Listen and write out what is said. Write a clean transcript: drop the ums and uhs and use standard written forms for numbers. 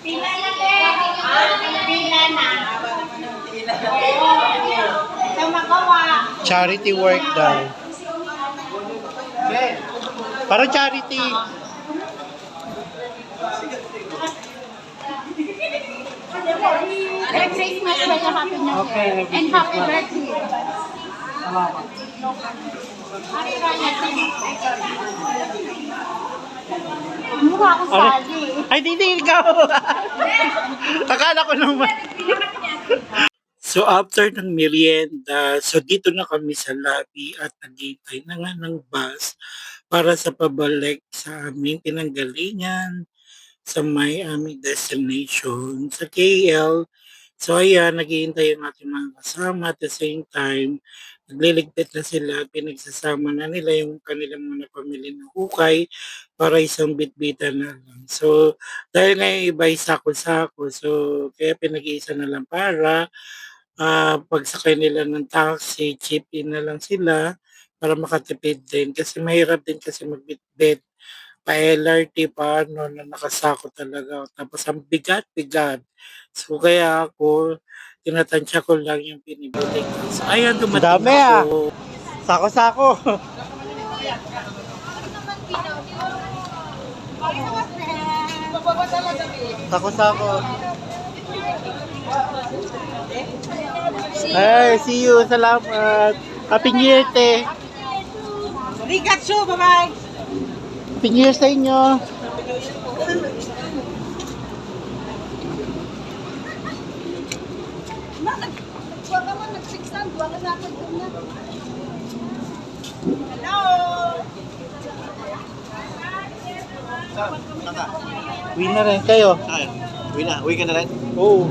Pila na, te. Pila na. Ito magawa. Charity work daw. Para charity. Merry Christmas, may happy New Year. Okay, And happy birthday. Hari Raya, mukha ko sali. Ay, hindi ikaw. Akala ko naman. So after ng merienda, so dito na kami sa lobby at naghihintay na nga ng bus para sa pabalik sa aming pinanggalingan sa may aming destination sa KL. So ayan, naghihintay ang ating mga kasama at the same time, nagliligpit na sila, pinagsasama na nila yung kanilang mga pamilya na hukay para isang bitbitan na lang. So dahil nga yung iba ay sako-sako, so kaya pinag-iisa na lang para pagsakay nila ng taxi, chip in na lang sila para makatipid din. Kasi mahirap din kasi magbitbit pa LRT pa ano, na nakasako talaga. Tapos ang bigat-bigat. So kaya ako, tinatansya ko lang yung pinibili ko. So ayan, dumating Dami ako. Sako-sako. Sako-sako. Hey, see you. Salamat. Happy New Year, te. Rigatsu, bye-bye. Happy New Year sa inyo. Huwag ka man nag-sixtan, huwag ka natin na. Hello! Uwi na rin kayo. Uwi na, uwi ka na rin? Oo.